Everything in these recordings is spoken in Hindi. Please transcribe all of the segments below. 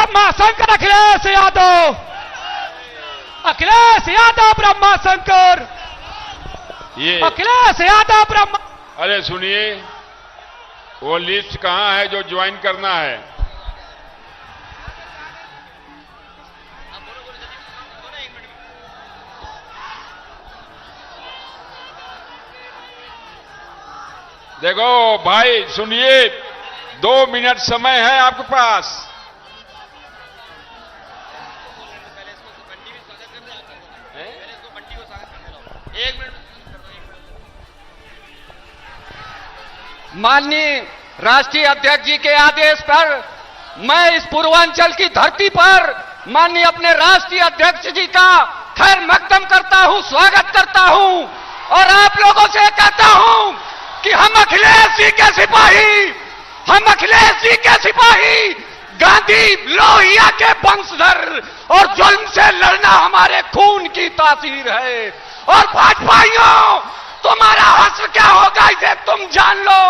ब्रह्मा शंकर अखिलेश यादव, अखिलेश यादव ब्रह्मा शंकर, ये अखिलेश यादव ब्रह्मा। अरे सुनिए, वो लिस्ट कहां है जो ज्वाइन करना है? देखो भाई सुनिए, 2 मिनट समय है आपके पास। माननीय राष्ट्रीय अध्यक्ष जी के आदेश पर मैं इस पूर्वांचल की धरती पर माननीय अपने राष्ट्रीय अध्यक्ष जी का खैर मकदम करता हूं, स्वागत करता हूं और आप लोगों से कहता हूं कि हम अखिलेश जी के सिपाही, हम अखिलेश जी के सिपाही, गांधी लोहिया के वंशधर और जुल्म से लड़ना हमारे खून की तासीर है। और भाजपाइयों, तुम्हारा हश्र क्या होगा इसे तुम जान लो।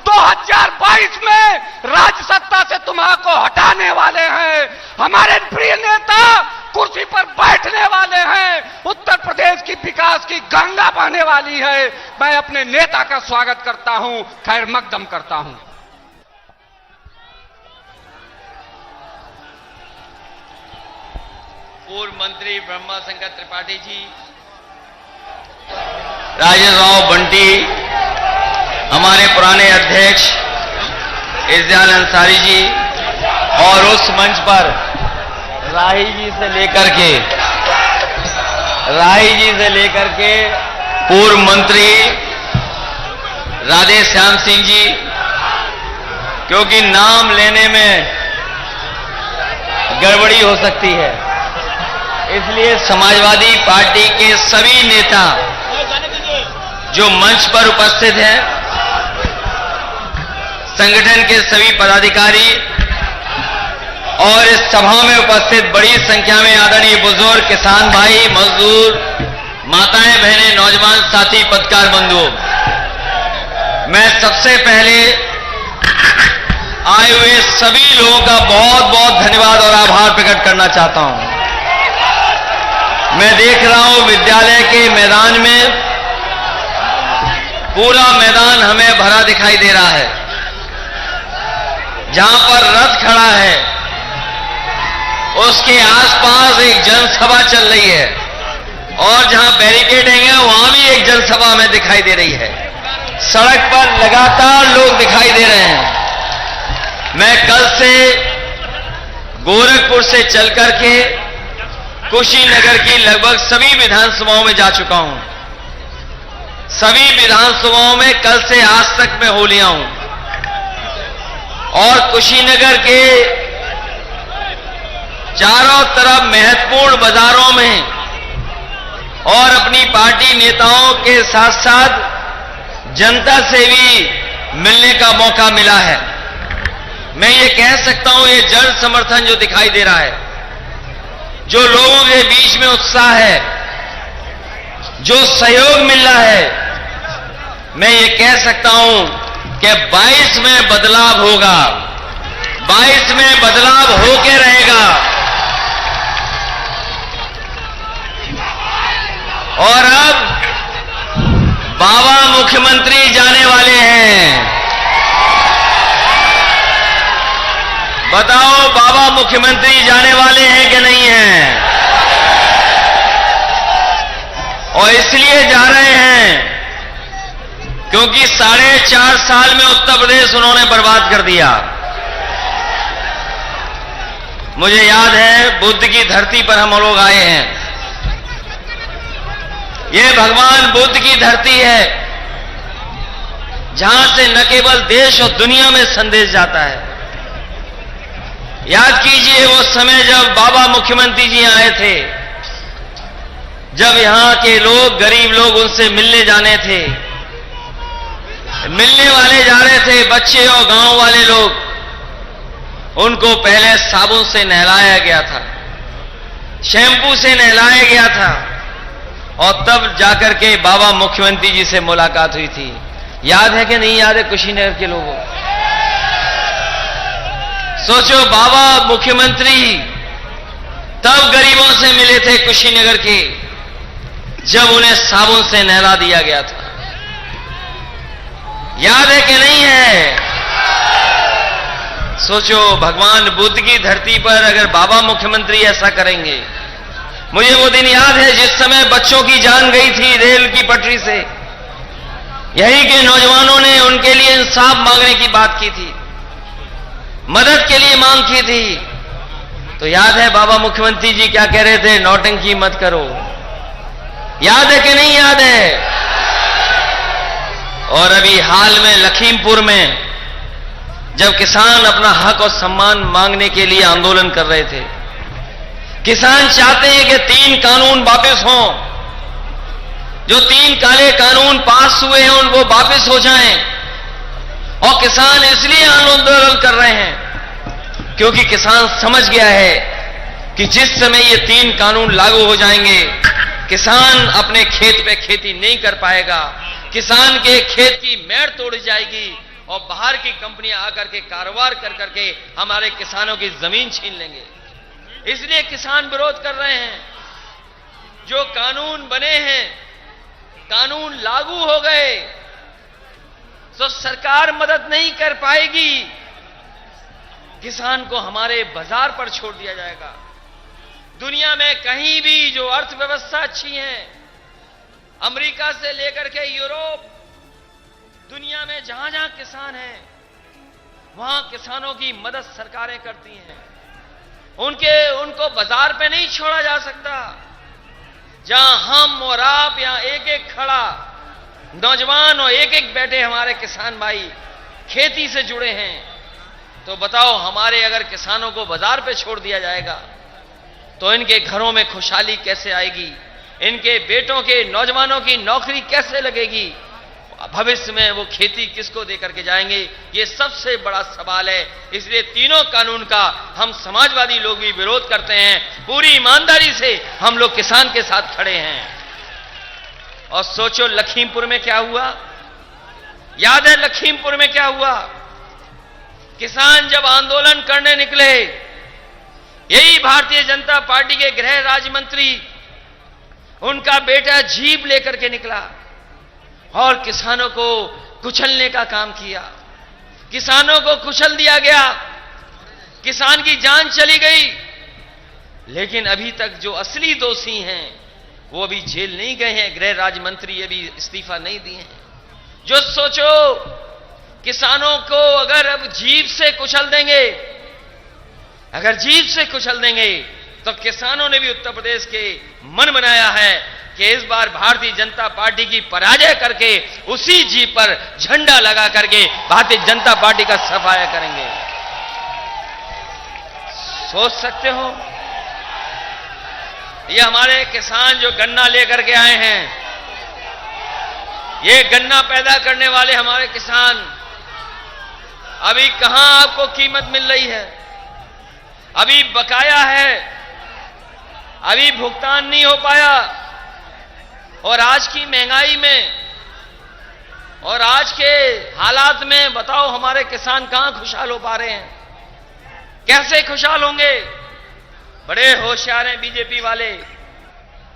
2022 में राज्य सत्ता से तुम्हारा हटाने वाले हैं, हमारे प्रिय नेता कुर्सी पर बैठने वाले हैं, उत्तर प्रदेश की विकास की गंगा बहने वाली है। मैं अपने नेता का स्वागत करता हूं, खैर मकदम करता हूं। पूर्व मंत्री ब्रह्मा शंकर त्रिपाठी जी, राजेश बंटी, हमारे पुराने अध्यक्ष इज़्ज़ाल अंसारी जी और उस मंच पर राही जी से लेकर के पूर्व मंत्री राधे श्याम सिंह जी, क्योंकि नाम लेने में गड़बड़ी हो सकती है, इसलिए समाजवादी पार्टी के सभी नेता जो मंच पर उपस्थित हैं, संगठन के सभी पदाधिकारी और इस सभा में उपस्थित बड़ी संख्या में आदरणीय बुजुर्ग, किसान भाई, मजदूर, माताएं, बहनें, नौजवान साथी, पत्रकार बंधुओं, मैं सबसे पहले आए हुए सभी लोगों का बहुत बहुत धन्यवाद और आभार प्रकट करना चाहता हूं। मैं देख रहा हूं विद्यालय के मैदान में पूरा मैदान हमें भरा दिखाई दे रहा है। जहां पर रथ खड़ा है उसके आसपास एक जनसभा चल रही है और जहां बैरिकेडिंग है वहां भी एक जनसभा हमें दिखाई दे रही है। सड़क पर लगातार लोग दिखाई दे रहे हैं। मैं कल से गोरखपुर से चल करके कुशीनगर की लगभग सभी विधानसभाओं में जा चुका हूं। सभी विधानसभाओं में कल से आज तक मैं हो लिया हूं और कुशीनगर के चारों तरफ महत्वपूर्ण बाजारों में और अपनी पार्टी नेताओं के साथ साथ जनता से भी मिलने का मौका मिला है। मैं ये कह सकता हूं, ये जन समर्थन जो दिखाई दे रहा है, जो लोगों के बीच में उत्साह है, जो सहयोग मिल रहा है, मैं ये कह सकता हूं कि 22 में बदलाव होगा, 22 में बदलाव होके रहेगा। और अब बाबा मुख्यमंत्री जाने वाले हैं। बताओ, बाबा मुख्यमंत्री जाने वाले हैं कि नहीं हैं? और इसलिए जा रहे हैं क्योंकि 4.5 साल में उत्तर प्रदेश उन्होंने बर्बाद कर दिया। मुझे याद है बुद्ध की धरती पर हम लोग आए हैं। ये भगवान बुद्ध की धरती है जहां से न केवल देश और दुनिया में संदेश जाता है। याद कीजिए वो समय जब बाबा मुख्यमंत्री जी आए थे, जब यहां के लोग, गरीब लोग उनसे मिलने जाने थे, मिलने वाले जा रहे थे, बच्चे और गांव वाले लोग, उनको पहले साबुन से नहलाया गया था, शैम्पू से नहलाया गया था और तब जाकर के बाबा मुख्यमंत्री जी से मुलाकात हुई थी। याद है कि नहीं याद है कुशीनगर के लोगों? सोचो, बाबा मुख्यमंत्री तब गरीबों से मिले थे कुशीनगर के, जब उन्हें साबुन से नहला दिया गया था। याद है कि नहीं है? सोचो, भगवान बुद्ध की धरती पर अगर बाबा मुख्यमंत्री ऐसा करेंगे। मुझे वो दिन याद है जिस समय बच्चों की जान गई थी रेल की पटरी से। यही के नौजवानों ने उनके लिए इंसाफ मांगने की बात की थी, मदद के लिए मांग की थी। तो याद है बाबा मुख्यमंत्री जी क्या कह रहे थे? नौटंकी मत करो। याद है कि नहीं याद है? और अभी हाल में लखीमपुर में जब किसान अपना हक और सम्मान मांगने के लिए आंदोलन कर रहे थे, किसान चाहते हैं कि 3 कानून वापस हों, जो 3 काले कानून पास हुए हैं वो वापस हो जाएं। और किसान इसलिए आंदोलन कर रहे हैं क्योंकि किसान समझ गया है कि जिस समय ये 3 कानून लागू हो जाएंगे, किसान अपने खेत पे खेती नहीं कर पाएगा, किसान के खेत की मेड़ तोड़ जाएगी और बाहर की कंपनियां आकर के कारोबार कर करके हमारे किसानों की जमीन छीन लेंगे। इसलिए किसान विरोध कर रहे हैं। जो कानून बने हैं, कानून लागू हो गए, तो सरकार मदद नहीं कर पाएगी, किसान को हमारे बाजार पर छोड़ दिया जाएगा। दुनिया में कहीं भी जो अर्थव्यवस्था अच्छी है, अमेरिका से लेकर के यूरोप, दुनिया में जहां जहां किसान हैं, वहां किसानों की मदद सरकारें करती हैं। उनको बाजार पे नहीं छोड़ा जा सकता। जहां हम और आप यहां एक एक खड़ा नौजवान और एक एक बैठे हमारे किसान भाई खेती से जुड़े हैं, तो बताओ हमारे अगर किसानों को बाजार पे छोड़ दिया जाएगा तो इनके घरों में खुशहाली कैसे आएगी? इनके बेटों के नौजवानों की नौकरी कैसे लगेगी? भविष्य में वो खेती किसको दे करके जाएंगे? ये सबसे बड़ा सवाल है। इसलिए तीनों कानून का हम समाजवादी लोग भी विरोध करते हैं। पूरी ईमानदारी से हम लोग किसान के साथ खड़े हैं। और सोचो लखीमपुर में क्या हुआ? याद है लखीमपुर में क्या हुआ? किसान जब आंदोलन करने निकले, यही भारतीय जनता पार्टी के गृह राज्य मंत्री, उनका बेटा जीप लेकर के निकला और किसानों को कुचलने का काम किया। किसानों को कुचल दिया गया, किसान की जान चली गई। लेकिन अभी तक जो असली दोषी हैं वो अभी जेल नहीं गए हैं। गृह राज्य मंत्री अभी इस्तीफा नहीं दिए हैं। जो सोचो, किसानों को अगर अब जीप से कुचल देंगे, अगर जीप से कुचल देंगे, तो किसानों ने भी उत्तर प्रदेश के मन बनाया है कि इस बार भारतीय जनता पार्टी की पराजय करके उसी जीप पर झंडा लगा करके भारतीय जनता पार्टी का सफाया करेंगे। सोच सकते हो, ये हमारे किसान जो गन्ना लेकर के आए हैं, ये गन्ना पैदा करने वाले हमारे किसान, अभी कहां आपको कीमत मिल रही है? अभी बकाया है, अभी भुगतान नहीं हो पाया। और आज की महंगाई में और आज के हालात में बताओ हमारे किसान कहां खुशहाल हो पा रहे हैं? कैसे खुशहाल होंगे? बड़े होशियार हैं बीजेपी वाले।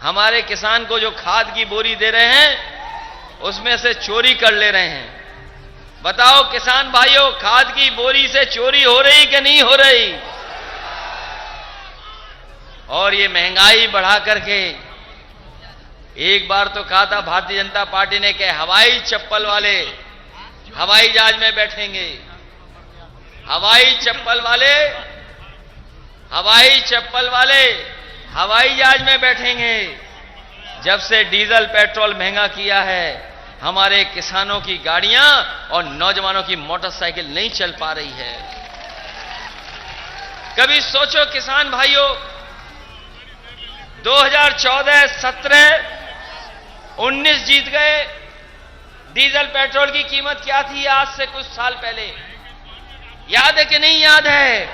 हमारे किसान को जो खाद की बोरी दे रहे हैं उसमें से चोरी कर ले रहे हैं। बताओ किसान भाइयों, खाद की बोरी से चोरी हो रही कि नहीं हो रही? और ये महंगाई बढ़ा करके एक बार तो कहा था भारतीय जनता पार्टी ने कि हवाई चप्पल वाले हवाई जहाज में बैठेंगे, हवाई चप्पल वाले हवाई जहाज में बैठेंगे। जब से डीजल पेट्रोल महंगा किया है, हमारे किसानों की गाड़ियां और नौजवानों की मोटरसाइकिल नहीं चल पा रही है। कभी सोचो किसान भाइयों, 2014, 17, 19 जीत गए। डीजल पेट्रोल की कीमत क्या थी आज से कुछ साल पहले? याद है कि नहीं याद है?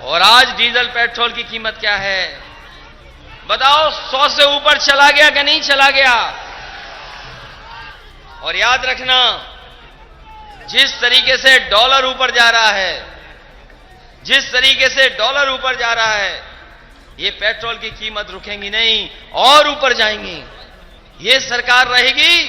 और आज डीजल पेट्रोल की कीमत क्या है? बताओ, 100 से ऊपर चला गया कि नहीं चला गया? और याद रखना, जिस तरीके से डॉलर ऊपर जा रहा है, जिस तरीके से डॉलर ऊपर जा रहा है, ये पेट्रोल की कीमत रुकेंगी नहीं और ऊपर जाएंगी। ये सरकार रहेगी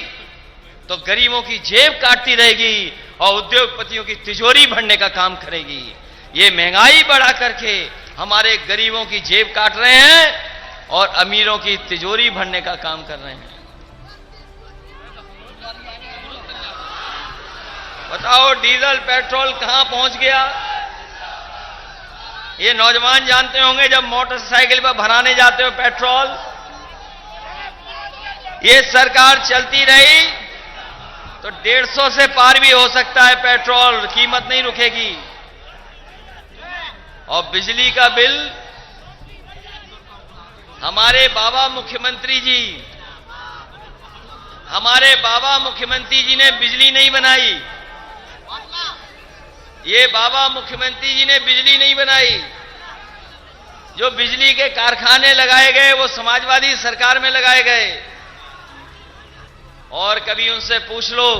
तो गरीबों की जेब काटती रहेगी और उद्योगपतियों की तिजोरी भरने का काम करेगी। ये महंगाई बढ़ा करके हमारे गरीबों की जेब काट रहे हैं और अमीरों की तिजोरी भरने का काम कर रहे हैं। बताओ डीजल पेट्रोल कहां पहुंच गया? ये नौजवान जानते होंगे, जब मोटरसाइकिल पर भराने जाते हो पेट्रोल, ये सरकार चलती रही तो 150 से पार भी हो सकता है पेट्रोल, कीमत नहीं रुकेगी। और बिजली का बिल, हमारे बाबा मुख्यमंत्री जी ने बिजली नहीं बनाई। ये बाबा मुख्यमंत्री जी ने बिजली नहीं बनाई। जो बिजली के कारखाने लगाए गए वो समाजवादी सरकार में लगाए गए। और कभी उनसे पूछ लो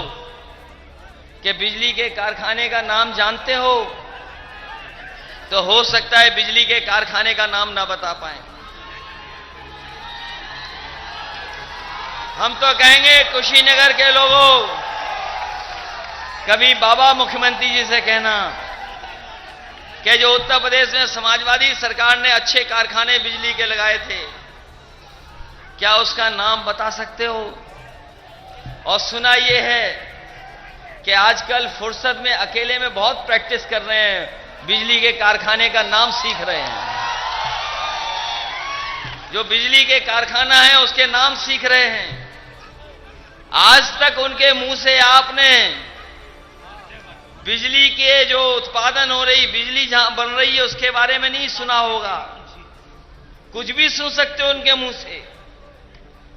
कि बिजली के कारखाने का नाम जानते हो, तो हो सकता है बिजली के कारखाने का नाम ना बता पाए। हम तो कहेंगे कुशीनगर के लोगों, कभी बाबा मुख्यमंत्री जी से कहना कि जो उत्तर प्रदेश में समाजवादी सरकार ने अच्छे कारखाने बिजली के लगाए थे, क्या उसका नाम बता सकते हो? और सुना यह है कि आजकल फुर्सत में अकेले में बहुत प्रैक्टिस कर रहे हैं, बिजली के कारखाने का नाम सीख रहे हैं। जो बिजली के कारखाना है उसके नाम सीख रहे हैं। आज तक उनके मुंह से आपने बिजली के जो उत्पादन हो रही, बिजली जहां बन रही है उसके बारे में नहीं सुना होगा। कुछ भी सुन सकते हो उनके मुंह से,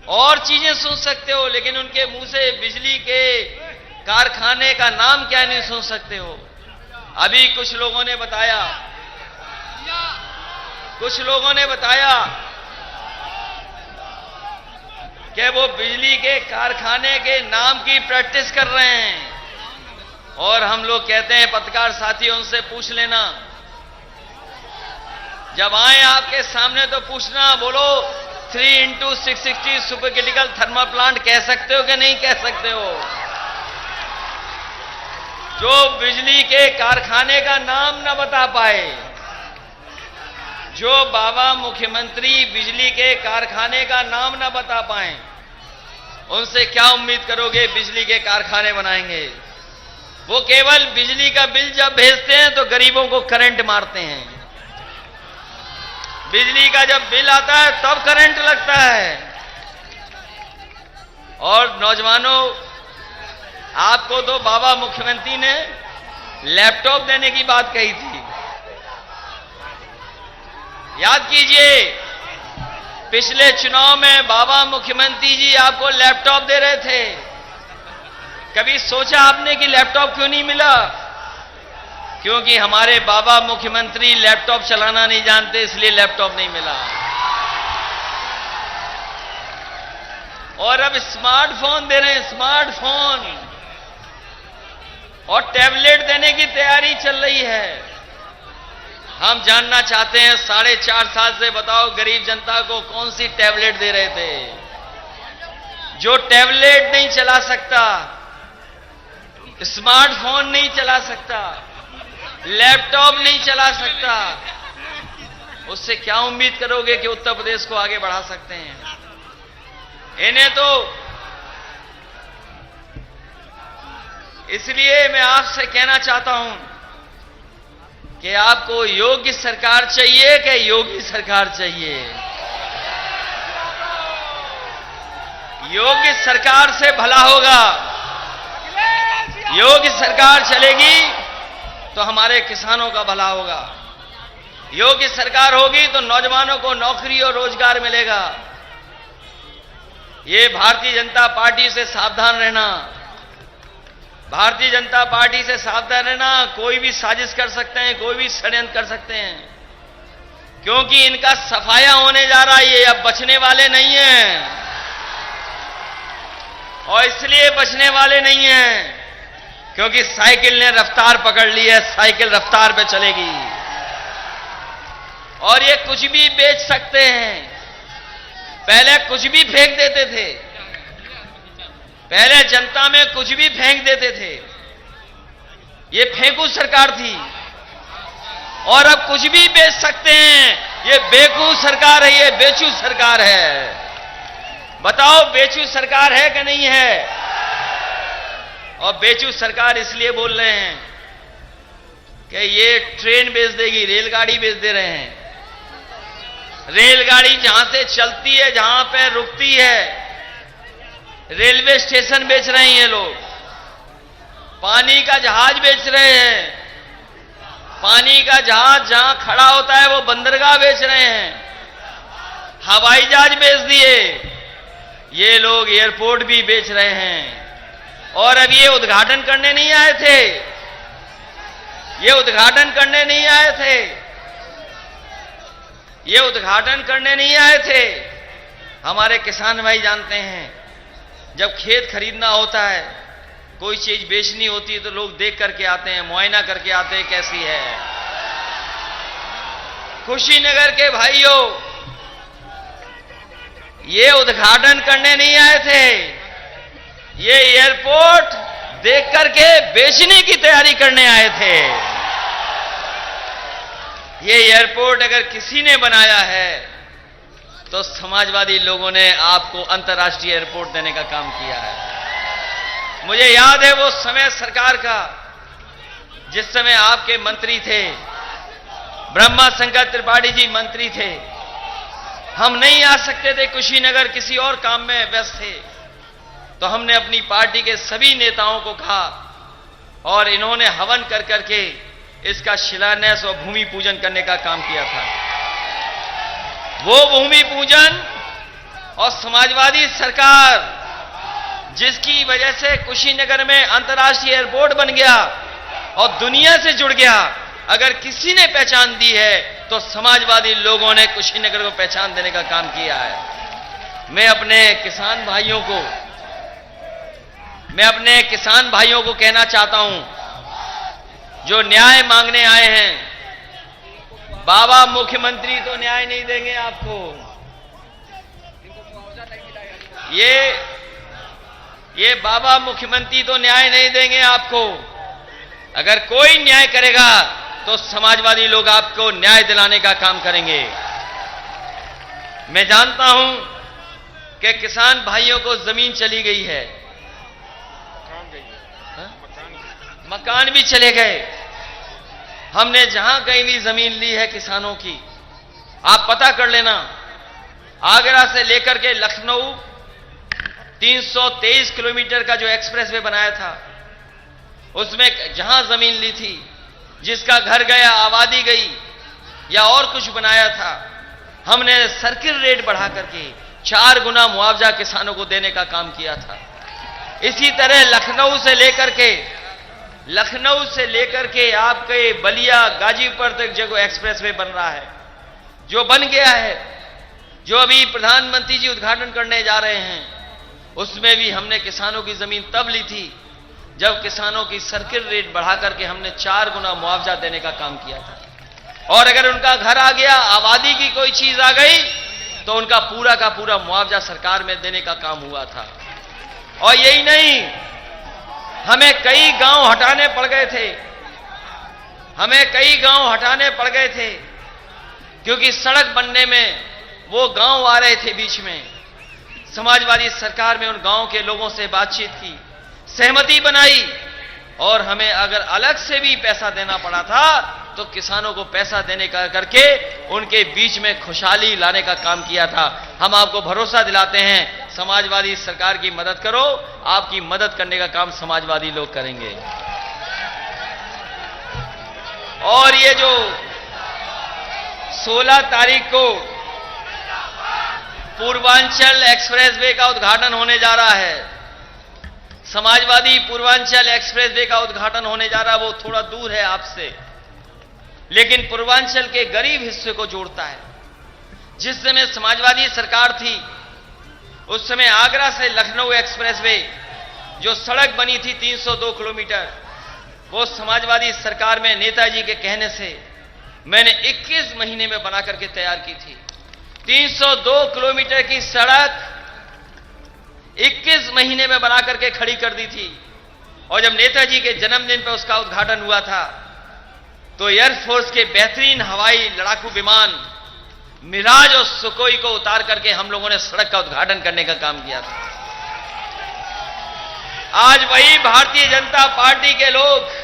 और चीजें सुन सकते हो, लेकिन उनके मुंह से बिजली के कारखाने का नाम क्या नहीं सुन सकते हो। अभी कुछ लोगों ने बताया कि वो बिजली के कारखाने के नाम की प्रैक्टिस कर रहे हैं। और हम लोग कहते हैं पत्रकार साथी, उनसे पूछ लेना, जब आए आपके सामने तो पूछना, बोलो 3x660 super critical thermal plant कह सकते हो कि नहीं कह सकते हो? जो बिजली के कारखाने का नाम न बता पाए, जो बाबा मुख्यमंत्री बिजली के कारखाने का नाम न बता पाए, उनसे क्या उम्मीद करोगे बिजली के कारखाने बनाएंगे? वो केवल बिजली का बिल जब भेजते हैं तो गरीबों को करंट मारते हैं। बिजली का जब बिल आता है तब करंट लगता है। और नौजवानों, आपको तो बाबा मुख्यमंत्री ने लैपटॉप देने की बात कही थी। याद कीजिए, पिछले चुनाव में बाबा मुख्यमंत्री जी आपको लैपटॉप दे रहे थे। कभी सोचा आपने कि लैपटॉप क्यों नहीं मिला? क्योंकि हमारे बाबा मुख्यमंत्री लैपटॉप चलाना नहीं जानते, इसलिए लैपटॉप नहीं मिला। और अब स्मार्टफोन दे रहे हैं, स्मार्टफोन और टैबलेट देने की तैयारी चल रही है। हम जानना चाहते हैं, 4.5 साल से बताओ गरीब जनता को कौन सी टैबलेट दे रहे थे? जो टैबलेट नहीं चला सकता, स्मार्टफोन नहीं चला सकता, लैपटॉप नहीं चला सकता, उससे क्या उम्मीद करोगे कि उत्तर प्रदेश को आगे बढ़ा सकते हैं? इन्हें तो इसलिए मैं आपसे कहना चाहता हूं कि आपको योग्य सरकार चाहिए कि योगी सरकार चाहिए? योग्य सरकार से भला होगा। योग्य सरकार चलेगी तो हमारे किसानों का भला होगा। योग्य सरकार होगी तो नौजवानों को नौकरी और रोजगार मिलेगा। ये भारतीय जनता पार्टी से सावधान रहना, भारतीय जनता पार्टी से सावधान रहना। कोई भी साजिश कर सकते हैं, कोई भी षड्यंत्र कर सकते हैं, क्योंकि इनका सफाया होने जा रहा है। ये अब बचने वाले नहीं हैं। और इसलिए बचने वाले नहीं हैं क्योंकि साइकिल ने रफ्तार पकड़ ली है, साइकिल रफ्तार पे चलेगी। और ये कुछ भी बेच सकते हैं। पहले कुछ भी फेंक देते थे, पहले जनता में कुछ भी फेंक देते थे। ये फेंकू सरकार थी। और अब कुछ भी बेच सकते हैं। ये बेवकूफ सरकार है, ये बेचू सरकार है। बताओ बेचू सरकार है कि नहीं है? और बेचू सरकार इसलिए बोल रहे हैं कि ये ट्रेन बेच देगी, रेलगाड़ी बेच दे रहे हैं। रेलगाड़ी जहां से चलती है, जहां पे रुकती है, रेलवे स्टेशन बेच रहे हैं ये लोग। पानी का जहाज बेच रहे हैं। पानी का जहाज जहां खड़ा होता है वो बंदरगाह बेच रहे हैं। हवाई जहाज बेच दिए। ये लोग एयरपोर्ट भी बेच रहे हैं। और अब ये उद्घाटन करने नहीं आए थे। ये उद्घाटन करने नहीं आए थे। ये उद्घाटन करने नहीं आए थे। हमारे किसान भाई जानते हैं, जब खेत खरीदना होता है, कोई चीज बेचनी होती है तो लोग देख करके आते हैं, मुआयना करके आते हैं कैसी है। कुशीनगर के भाइयों, ये उद्घाटन करने नहीं आए थे। ये एयरपोर्ट देख करके बेचने की तैयारी करने आए थे। ये एयरपोर्ट अगर किसी ने बनाया है तो समाजवादी लोगों ने आपको अंतर्राष्ट्रीय एयरपोर्ट देने का काम किया है। मुझे याद है वो समय सरकार का, जिस समय आपके मंत्री थे, ब्रह्मा शंकर त्रिपाठी जी मंत्री थे। हम नहीं आ सकते थे, कुशीनगर किसी और काम में व्यस्त थे। तो हमने अपनी पार्टी के सभी नेताओं को कहा और इन्होंने हवन कर करके इसका शिलान्यास और भूमि पूजन करने का काम किया था। वो भूमि पूजन और समाजवादी सरकार जिसकी वजह से कुशीनगर में अंतर्राष्ट्रीय एयरपोर्ट बन गया और दुनिया से जुड़ गया, अगर किसी ने पहचान दी है तो समाजवादी लोगों ने कुशीनगर को पहचान देने का काम किया है। मैं अपने किसान भाइयों को कहना चाहता हूं, जो न्याय मांगने आए हैं, बाबा मुख्यमंत्री तो न्याय नहीं देंगे आपको। ये बाबा मुख्यमंत्री तो न्याय नहीं देंगे आपको। अगर कोई न्याय करेगा तो समाजवादी लोग आपको न्याय दिलाने का काम करेंगे। मैं जानता हूं कि किसान भाइयों को जमीन चली गई है, मकान भी चले गए। हमने जहां कहीं भी जमीन ली है किसानों की, आप पता कर लेना, आगरा से लेकर के लखनऊ 323 किलोमीटर का जो एक्सप्रेस वे बनाया था, उसमें जहां जमीन ली थी, जिसका घर गया, आबादी गई या और कुछ बनाया था, हमने सर्किल रेट बढ़ा करके 4 गुना मुआवजा किसानों को देने का काम किया था। इसी तरह लखनऊ से लेकर के आपके बलिया गाजीपुर तक जो एक्सप्रेस वे बन रहा है, जो बन गया है, जो अभी प्रधानमंत्री जी उद्घाटन करने जा रहे हैं, उसमें भी हमने किसानों की जमीन तब ली थी जब किसानों की सर्किल रेट बढ़ा करके हमने 4 गुना मुआवजा देने का काम किया था। और अगर उनका घर आ गया, आबादी की कोई चीज आ गई, तो उनका पूरा का पूरा मुआवजा सरकार में देने का काम हुआ था। और यही नहीं, हमें कई गांव हटाने पड़ गए थे, क्योंकि सड़क बनने में वो गांव आ रहे थे बीच में। समाजवादी सरकार में उन गांव के लोगों से बातचीत की, सहमति बनाई, और हमें अगर अलग से भी पैसा देना पड़ा था तो किसानों को पैसा देने का करके उनके बीच में खुशहाली लाने का काम किया था। हम आपको भरोसा दिलाते हैं, समाजवादी सरकार की मदद करो, आपकी मदद करने का काम समाजवादी लोग करेंगे। और ये जो 16 तारीख को पूर्वांचल एक्सप्रेसवे का उद्घाटन होने जा रहा है, समाजवादी पूर्वांचल एक्सप्रेसवे का उद्घाटन होने जा रहा है, वो थोड़ा दूर है आपसे, लेकिन पूर्वांचल के गरीब हिस्से को जोड़ता है। जिस समय समाजवादी सरकार थी, उस समय आगरा से लखनऊ एक्सप्रेसवे जो सड़क बनी थी 302 किलोमीटर, वो समाजवादी सरकार में नेताजी के कहने से मैंने 21 महीने में बना करके तैयार की थी। 302 किलोमीटर की सड़क 21 महीने में बना करके खड़ी कर दी थी। और जब नेताजी के जन्मदिन पर उसका उद्घाटन हुआ था तो एयरफोर्स के बेहतरीन हवाई लड़ाकू विमान मिराज और सुकोई को उतार करके हम लोगों ने सड़क का उद्घाटन करने का काम किया था। आज वही भारतीय जनता पार्टी के लोग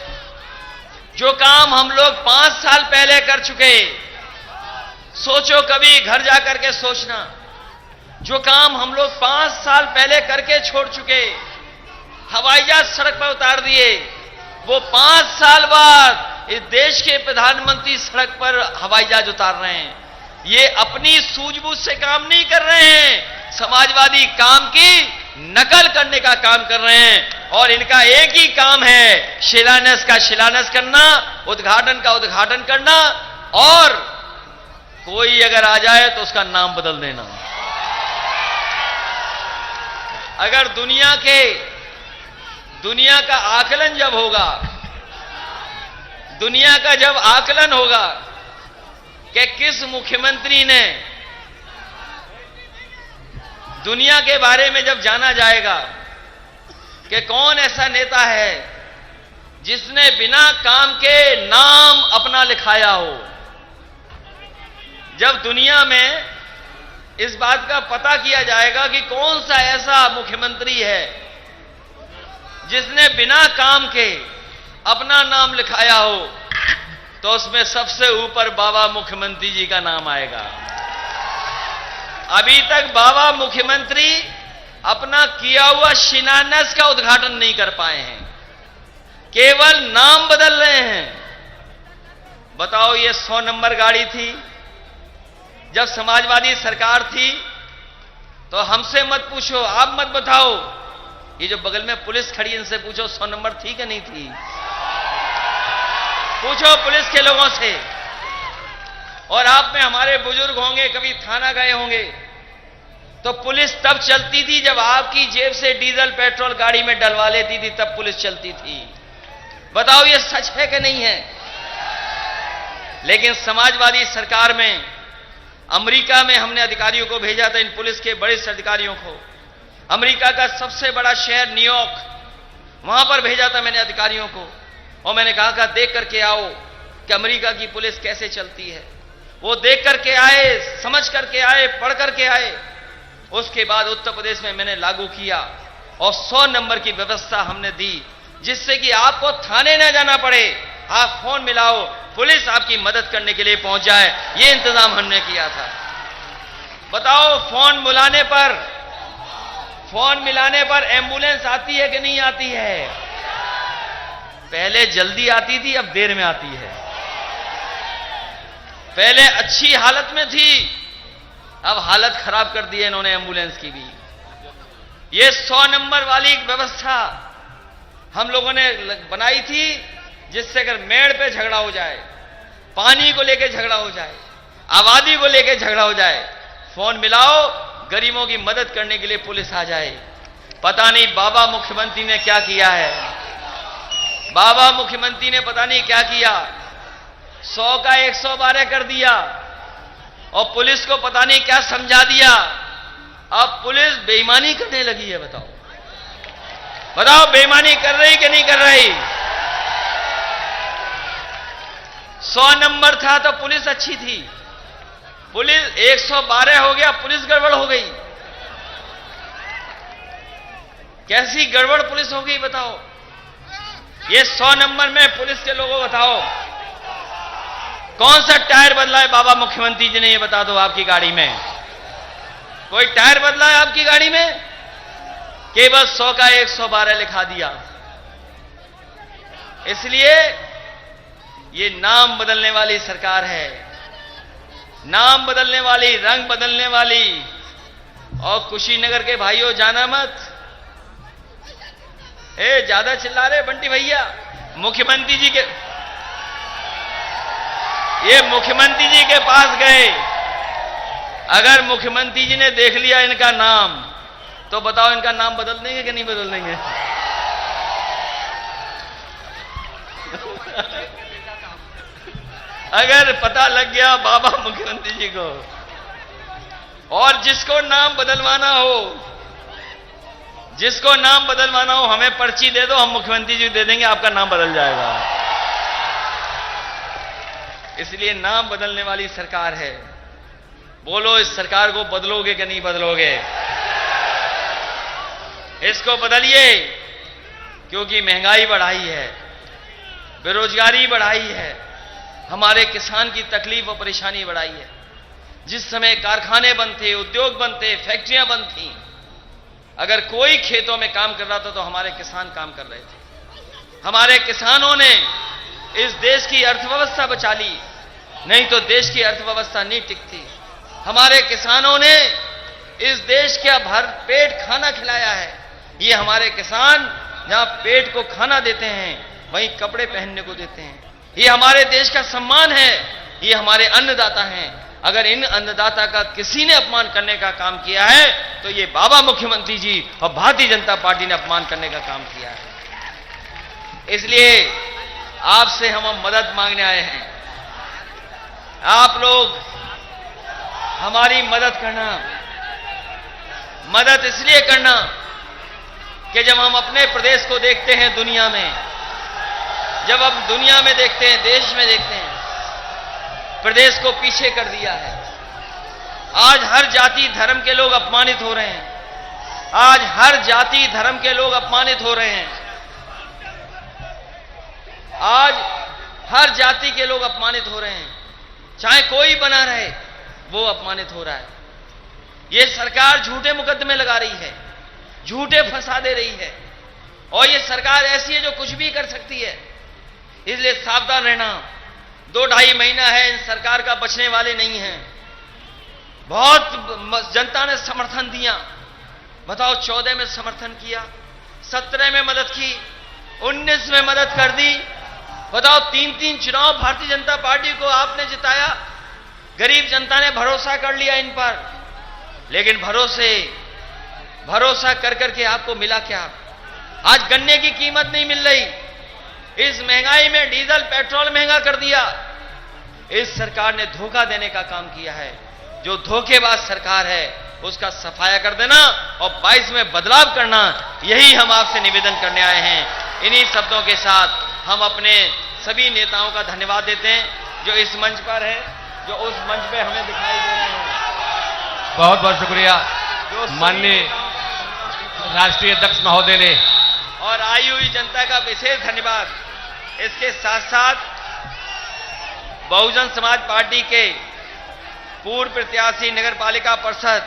जो काम हम लोग 5 साल पहले कर चुके, सोचो कभी घर जाकर के सोचना, जो काम हम लोग 5 साल पहले करके छोड़ चुके, हवाई जहाज सड़क पर उतार दिए, वो 5 साल बाद इस देश के प्रधानमंत्री सड़क पर हवाई जहाज उतार रहे हैं। ये अपनी सूझबूझ से काम नहीं कर रहे हैं, समाजवादी काम की नकल करने का काम कर रहे हैं। और इनका एक ही काम है, शिलान्यास का शिलान्यास करना, उद्घाटन का उद्घाटन करना, और कोई अगर आ जाए तो उसका नाम बदल देना। अगर दुनिया का आकलन जब होगा, दुनिया का जब आकलन होगा कि किस मुख्यमंत्री ने, दुनिया के बारे में जब जाना जाएगा कि कौन ऐसा नेता है जिसने बिना काम के नाम अपना लिखाया हो, जब दुनिया में इस बात का पता किया जाएगा कि कौन सा ऐसा मुख्यमंत्री है जिसने बिना काम के अपना नाम लिखाया हो, तो उसमें सबसे ऊपर बाबा मुख्यमंत्री जी का नाम आएगा। अभी तक बाबा मुख्यमंत्री अपना किया हुआ शिलान्यास का उद्घाटन नहीं कर पाए हैं, केवल नाम बदल रहे हैं। बताओ, ये 100 नंबर गाड़ी थी, जब समाजवादी सरकार थी तो हमसे मत पूछो, आप मत बताओ, ये जो बगल में पुलिस खड़ी है इनसे पूछो 100 नंबर थी कि नहीं थी। पूछो पुलिस के लोगों से। और आप में हमारे बुजुर्ग होंगे, कभी थाना गए होंगे, तो पुलिस तब चलती थी जब आपकी जेब से डीजल पेट्रोल गाड़ी में डलवा लेती थी, तब पुलिस चलती थी। बताओ ये सच है कि नहीं है? लेकिन समाजवादी सरकार में अमेरिका में हमने अधिकारियों को भेजा था, इन पुलिस के बड़े अधिकारियों को। अमेरिका का सबसे बड़ा शहर न्यूयॉर्क, वहां पर भेजा था मैंने अधिकारियों को, और मैंने कहा देख करके आओ कि अमेरिका की पुलिस कैसे चलती है। वो देख करके आए, समझ करके आए, पढ़ करके आए। उसके बाद उत्तर प्रदेश में मैंने लागू किया और 100 नंबर की व्यवस्था हमने दी, जिससे कि आपको थाने न जाना पड़े, आप फोन मिलाओ, पुलिस आपकी मदद करने के लिए पहुंच जाए। ये इंतजाम हमने किया था। बताओ, फोन मिलाने पर एम्बुलेंस आती है कि नहीं आती है? पहले जल्दी आती थी, अब देर में आती है। पहले अच्छी हालत में थी, अब हालत खराब कर दी है इन्होंने एम्बुलेंस की भी। ये 100 नंबर वाली व्यवस्था हम लोगों ने बनाई थी, जिससे अगर मेड़ पे झगड़ा हो जाए, पानी को लेकर झगड़ा हो जाए, आबादी को लेकर झगड़ा हो जाए, फोन मिलाओ, गरीबों की मदद करने के लिए पुलिस आ जाए। पता नहीं बाबा मुख्यमंत्री ने क्या किया है, बाबा मुख्यमंत्री ने पता नहीं क्या किया, 100 का 112 कर दिया और पुलिस को पता नहीं क्या समझा दिया। अब पुलिस बेईमानी करने लगी है। बताओ बेईमानी कर रही कि नहीं कर रही? 100 नंबर था तो पुलिस अच्छी थी, पुलिस 112 हो गया, पुलिस गड़बड़ हो गई। कैसी गड़बड़ पुलिस हो गई बताओ? ये 100 नंबर में पुलिस के लोगों बताओ, कौन सा टायर बदला है बाबा मुख्यमंत्री जी ने? ये बता दो। आपकी गाड़ी में कोई टायर बदला है? आपकी गाड़ी में केवल 100 का 112 लिखा दिया। इसलिए ये नाम बदलने वाली सरकार है, नाम बदलने वाली, रंग बदलने वाली। और कुशीनगर के भाइयों, जाना मत। ज्यादा चिल्ला रहे बंटी भैया। मुख्यमंत्री जी के, ये मुख्यमंत्री जी के पास गए, अगर मुख्यमंत्री जी ने देख लिया इनका नाम, तो बताओ इनका नाम बदल देंगे कि नहीं बदल देंगे? अगर पता लग गया बाबा मुख्यमंत्री जी को, और जिसको नाम बदलवाना हो, जिसको नाम बदलवाना हो, हमें पर्ची दे दो, हम मुख्यमंत्री जी दे देंगे, आपका नाम बदल जाएगा। इसलिए नाम बदलने वाली सरकार है। बोलो, इस सरकार को बदलोगे कि नहीं बदलोगे? इसको बदलिए, क्योंकि महंगाई बढ़ाई है, बेरोजगारी बढ़ाई है, हमारे किसान की तकलीफ और परेशानी बढ़ाई है। जिस समय कारखाने बंद थे, उद्योग बंद थे, फैक्ट्रियां बंद थीं, अगर कोई खेतों में काम कर रहा था तो हमारे किसान काम कर रहे थे। हमारे किसानों ने इस देश की अर्थव्यवस्था बचा ली, नहीं तो देश की अर्थव्यवस्था नहीं टिकती। हमारे किसानों ने इस देश का भर पेट खाना खिलाया है। ये हमारे किसान जहां पेट को खाना देते हैं, वहीं कपड़े पहनने को देते हैं। ये हमारे देश का सम्मान है, ये हमारे अन्नदाता हैं। अगर इन अन्नदाता का किसी ने अपमान करने का काम किया है तो ये बाबा मुख्यमंत्री जी और भारतीय जनता पार्टी ने अपमान करने का काम किया है। इसलिए आपसे हम मदद मांगने आए हैं। आप लोग हमारी मदद करना, मदद इसलिए करना कि जब हम अपने प्रदेश को देखते हैं दुनिया में, जब हम दुनिया में देखते हैं, देश में देखते हैं, प्रदेश को पीछे कर दिया है। आज हर जाति धर्म के लोग अपमानित हो रहे हैं। आज हर जाति धर्म के लोग अपमानित हो रहे हैं। आज हर जाति के लोग अपमानित हो रहे हैं। चाहे कोई बना रहे, वो अपमानित हो रहा है। ये सरकार झूठे मुकदमे लगा रही है, झूठे फंसा दे रही है, और ये सरकार ऐसी है जो कुछ भी कर सकती है। इसलिए सावधान रहना। 2-2.5 महीना है, इन सरकार का बचने वाले नहीं हैं। बहुत जनता ने समर्थन दिया। बताओ, 14 में समर्थन किया, 17 में मदद की, 19 में मदद कर दी। बताओ, 3-3 चुनाव भारतीय जनता पार्टी को आपने जिताया। गरीब जनता ने भरोसा कर लिया इन पर, लेकिन भरोसा कर करके आपको मिला क्या? आज गन्ने की कीमत नहीं मिल रही। इस महंगाई में डीजल पेट्रोल महंगा कर दिया। इस सरकार ने धोखा देने का काम किया है। जो धोखेबाज सरकार है उसका सफाया कर देना और 22 में बदलाव करना, यही हम आपसे निवेदन करने आए हैं। इन्हीं शब्दों के साथ हम अपने सभी नेताओं का धन्यवाद देते हैं जो इस मंच पर है, जो उस मंच पे हमें दिखाई दे रहे हैं। बहुत बहुत शुक्रिया माननीय राष्ट्रीय अध्यक्ष महोदय ने, और आई हुई जनता का विशेष धन्यवाद। इसके साथ साथ बहुजन समाज पार्टी के पूर्व प्रत्याशी नगर पालिका परिषद,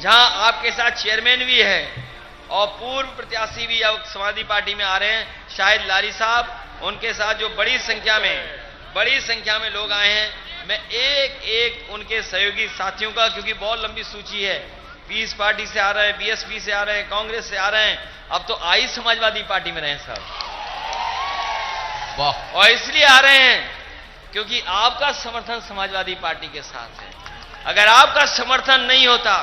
जहां आपके साथ चेयरमैन भी है और पूर्व प्रत्याशी भी अब समाजवादी पार्टी में आ रहे हैं, शाहिद लारी साहब, उनके साथ जो बड़ी संख्या में लोग आए हैं। मैं एक उनके सहयोगी साथियों का, क्योंकि बहुत लंबी सूची है, पीस पार्टी से आ रहे हैं, बीएसपी से आ रहे हैं, कांग्रेस से आ रहे हैं, अब तो आई समाजवादी पार्टी में रहे सब। वाह। और इसलिए आ रहे हैं क्योंकि आपका समर्थन समाजवादी पार्टी के साथ है। अगर आपका समर्थन नहीं होता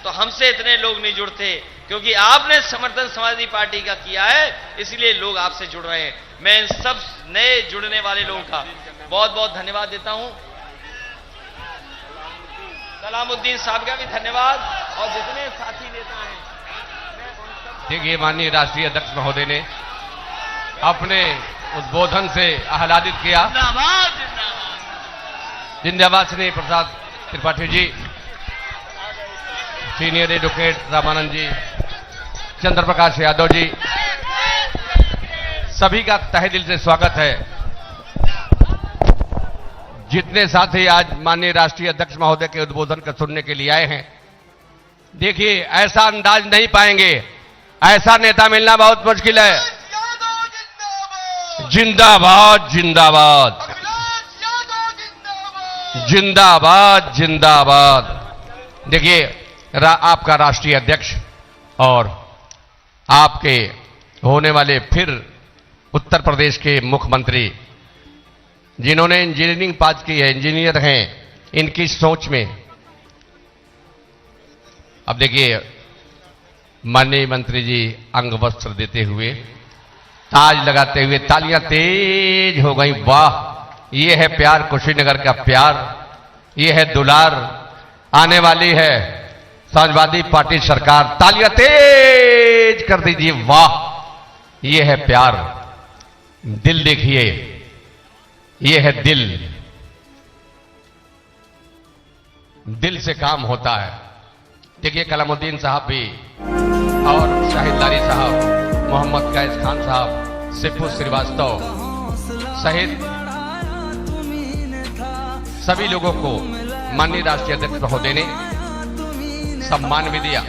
तो हमसे इतने लोग नहीं जुड़ते, क्योंकि आपने समर्थन समाजवादी पार्टी का किया है, इसलिए लोग आपसे जुड़ रहे हैं। मैं इन सब नए जुड़ने वाले लोगों का बहुत बहुत धन्यवाद देता हूं। सलामुद्दीन साहब का भी धन्यवाद, और जितने साथी नेता हैं। देखिए, माननीय राष्ट्रीय अध्यक्ष महोदय ने अपने उद्बोधन से आह्लादित किया। जिंदाबाद श्री प्रसाद त्रिपाठी जी, सीनियर एडवोकेट रामानंद जी, चंद्र प्रकाश यादव जी, सभी का तहे दिल से स्वागत है। जितने साथी आज माननीय राष्ट्रीय अध्यक्ष महोदय के उद्बोधन को सुनने के लिए आए हैं, देखिए ऐसा अंदाज नहीं पाएंगे, ऐसा नेता मिलना बहुत मुश्किल है। जिंदाबाद जिंदाबाद जिंदाबाद जिंदाबाद। देखिए, आपका राष्ट्रीय अध्यक्ष और आपके होने वाले फिर उत्तर प्रदेश के मुख्यमंत्री, जिन्होंने इंजीनियरिंग पास की है, इंजीनियर हैं, इनकी सोच में अब देखिए माननीय मंत्री जी अंग वस्त्र देते हुए, ताज लगाते हुए तालियां तेज हो गई। वाह, ये है प्यार, कुशीनगर का प्यार, ये है दुलार। आने वाली है समाजवादी पार्टी सरकार। तालियां तेज कर दीजिए, वाह! ये है प्यार। दिल देखिए, ये है दिल। दिल से काम होता है। देखिए कलामुद्दीन साहब भी और शाहिद लारी साहब, मोहम्मद कैस खान साहब, सिप्पू श्रीवास्तव सहित सभी लोगों को माननीय राष्ट्रीय अध्यक्ष महोदय ने सम्मान भी दिया।